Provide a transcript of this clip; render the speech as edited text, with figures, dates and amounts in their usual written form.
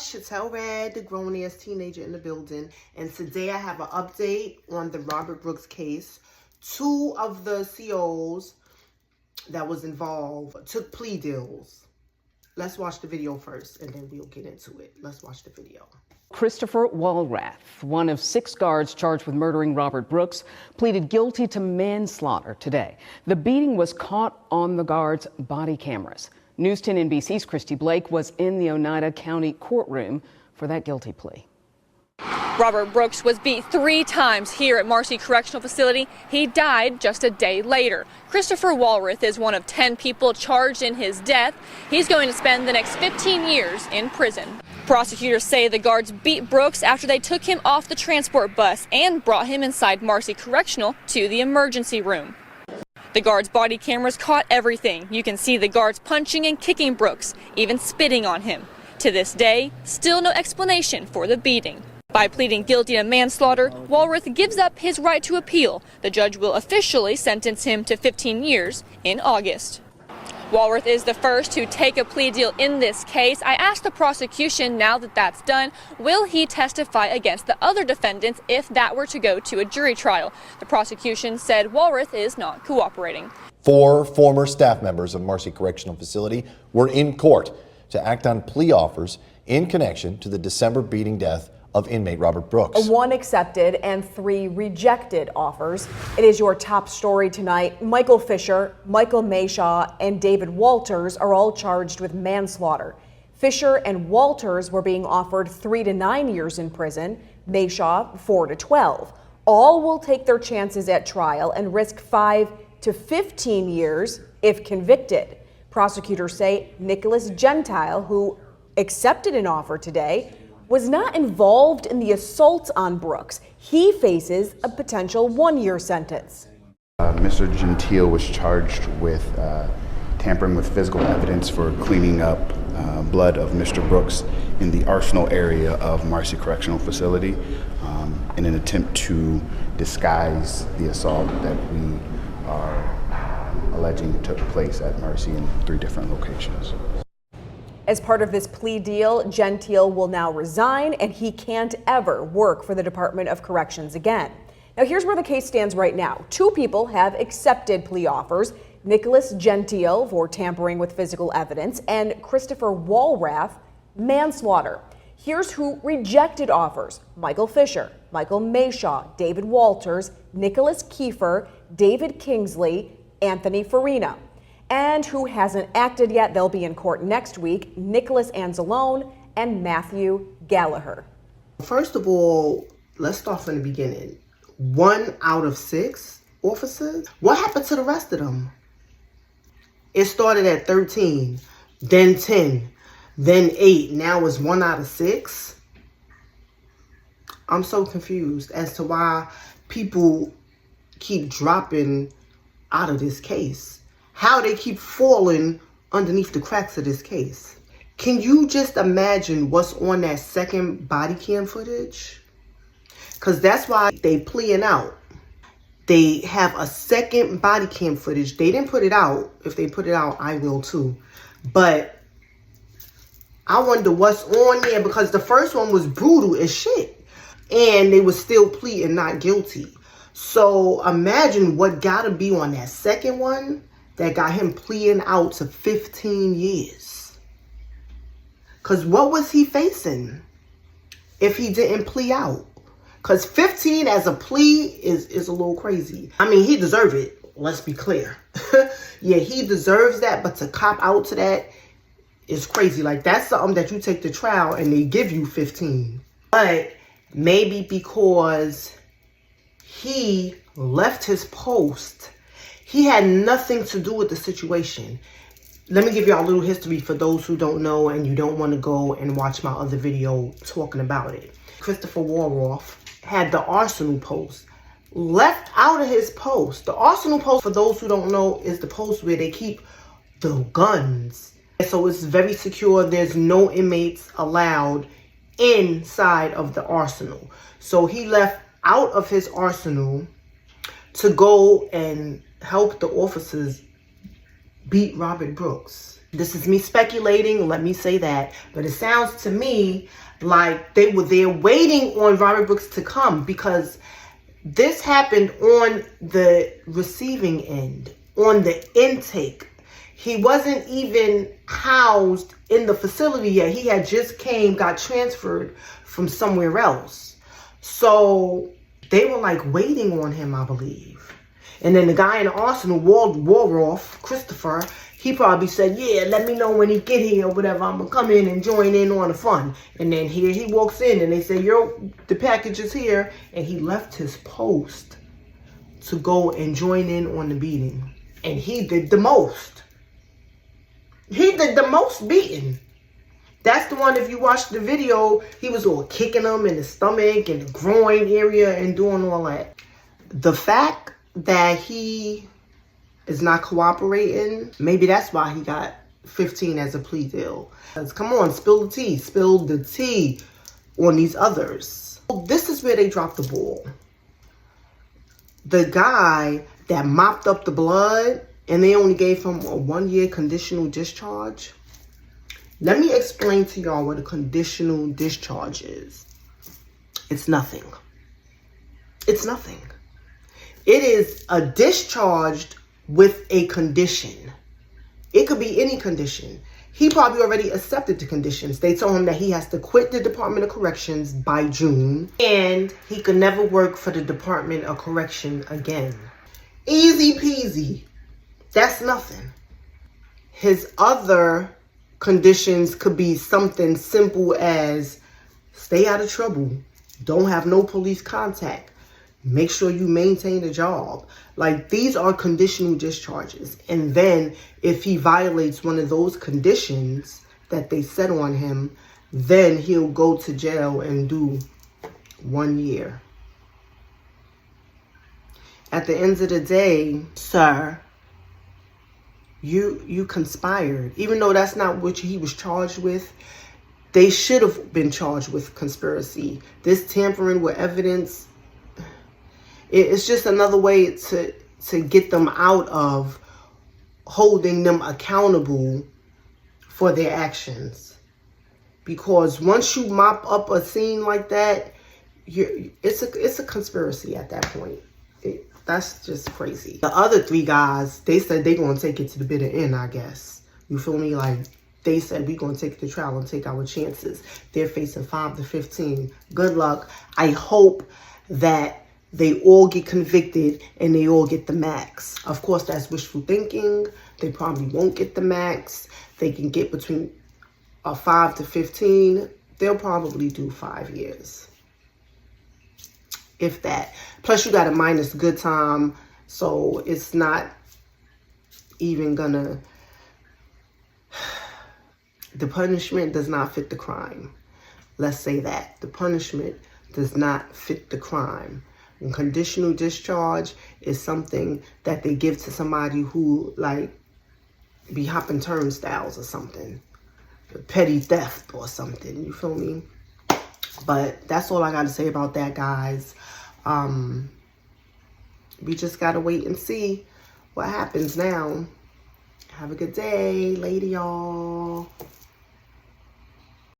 Chantel Red, the grown-ass teenager in the building, and today I have an update on the Robert Brooks case. 2 of the COs that was involved took plea deals. Let's watch the video first, and then we'll get into it. Let's watch the video. Christopher Walrath, one of 6 guards charged with murdering Robert Brooks, pleaded guilty to manslaughter today. The beating was caught on the guards' body cameras. News 10 NBC's Christy Blake was in the Oneida County courtroom for that guilty plea. Robert Brooks was beat 3 times here at Marcy Correctional Facility. He died just a day later. Christopher Walrath is one of 10 people charged in his death. He's going to spend the next 15 years in prison. Prosecutors say the guards beat Brooks after they took him off the transport bus and brought him inside Marcy Correctional to the emergency room. The guards' body cameras caught everything. You can see the guards punching and kicking Brooks, even spitting on him. To this day, still no explanation for the beating. By pleading guilty to manslaughter, Walrath gives up his right to appeal. The judge will officially sentence him to 15 years in August. Walrath is the first to take a plea deal in this case. I asked the prosecution, now that that's done, will he testify against the other defendants if that were to go to a jury trial? The prosecution said Walrath is not cooperating. 4 former staff members of Marcy Correctional Facility were in court to act on plea offers in connection to the December beating death of inmate Robert Brooks. 1 accepted and 3 rejected offers. It is your top story tonight. Michael Fisher, Michael Mayshaw, and David Walters are all charged with manslaughter. Fisher and Walters were being offered 3 to 9 years in prison, Mayshaw 4 to 12. All will take their chances at trial and risk 5 to 15 years if convicted. Prosecutors say Nicholas Gentile, who accepted an offer today, was not involved in the assault on Brooks. He faces a potential 1-year sentence. Mr. Gentile was charged with tampering with physical evidence for cleaning up blood of Mr. Brooks in the Arsenal area of Marcy Correctional Facility in an attempt to disguise the assault that we are alleging took place at Marcy in 3 different locations. As part of this plea deal, Gentile will now resign and he can't ever work for the Department of Corrections again. Now here's where the case stands right now. 2 people have accepted plea offers: Nicholas Gentile for tampering with physical evidence and Christopher Walrath, manslaughter. Here's who rejected offers: Michael Fisher, Michael Mayshaw, David Walters, Nicholas Kiefer, David Kingsley, Anthony Farina. And who hasn't acted yet, they'll be in court next week: Nicholas Anzalone and Matthew Gallagher. First of all, let's start from the beginning. 1 out of 6 officers? What happened to the rest of them? It started at 13, then 10, then 8. Now it's 1 out of 6? I'm so confused as to why people keep dropping out of this case. How they keep falling underneath the cracks of this case. Can you just imagine what's on that second body cam footage? Because that's why they pleading out. They have a second body cam footage. They didn't put it out. If they put it out, I will too. But I wonder what's on there, because the first one was brutal as shit. And they were still pleading not guilty. So imagine what gotta be on that second one that got him pleading out to 15 years. Because what was he facing if he didn't plea out? Because 15 as a plea is a little crazy. I mean, he deserved it. Let's be clear. Yeah, he deserves that. But to cop out to that is crazy. Like, that's something that you take to trial and they give you 15. But maybe because he left his post, he had nothing to do with the situation. Let me give y'all a little history for those who don't know and you don't want to go and watch my other video talking about it. Christopher Walrath had the Arsenal post left out of his post. The Arsenal post, for those who don't know, is the post where they keep the guns. So it's very secure. There's no inmates allowed inside of the Arsenal. So he left out of his Arsenal to go and help the officers beat Robert Brooks. This is me speculating, let me say that. But it sounds to me like they were there waiting on Robert Brooks to come, because this happened on the receiving end, on the intake. He wasn't even housed in the facility yet. He had just got transferred from somewhere else. So they were like waiting on him, I believe. And then the guy in the arsenal, Waldorf, Christopher, he probably said, yeah, let me know when he get here or whatever. I'm going to come in and join in on the fun. And then here he walks in and they say, the package is here. And he left his post to go and join in on the beating. And he did the most. He did the most beating. That's the one, if you watch the video, he was all kicking him in the stomach and the groin area and doing all that. The fact that he is not cooperating, maybe that's why he got 15 as a plea deal. Come on, spill the tea. Spill the tea on these others. This is where they dropped the ball. The guy that mopped up the blood and they only gave him a 1-year conditional discharge. Let me explain to y'all what a conditional discharge is. It's nothing. It's nothing. It is a discharged with a condition. It could be any condition. He probably already accepted the conditions. They told him that he has to quit the Department of Corrections by June, and he could never work for the Department of Correction again. Easy peasy. That's nothing. His other conditions could be something simple as stay out of trouble, don't have no police contact, make sure you maintain a job. Like, these are conditional discharges. And then if he violates one of those conditions that they set on him, then he'll go to jail and do 1 year. At the end of the day, sir, you conspired. Even though that's not what he was charged with, they should have been charged with conspiracy. This tampering with evidence, it's just another way to get them out of holding them accountable for their actions. Because once you mop up a scene like that, it's a conspiracy at that point. That's just crazy. The other 3 guys, they said they're going to take it to the bitter end, I guess. You feel me? Like, they said we're going to take it to trial and take our chances. They're facing 5 to 15. Good luck. I hope that they all get convicted and they all get the max. Of course, that's wishful thinking. They probably won't get the max. They can get between 5 to 15. They'll probably do 5 years. If that. Plus, you got a minus good time, so it's not even gonna... The punishment does not fit the crime. Let's say that. The punishment does not fit the crime. And conditional discharge is something that they give to somebody who, like, be hopping turnstiles or something. Petty theft or something. You feel me? But that's all I got to say about that, guys. We just got to wait and see what happens now. Have a good day. Later, y'all.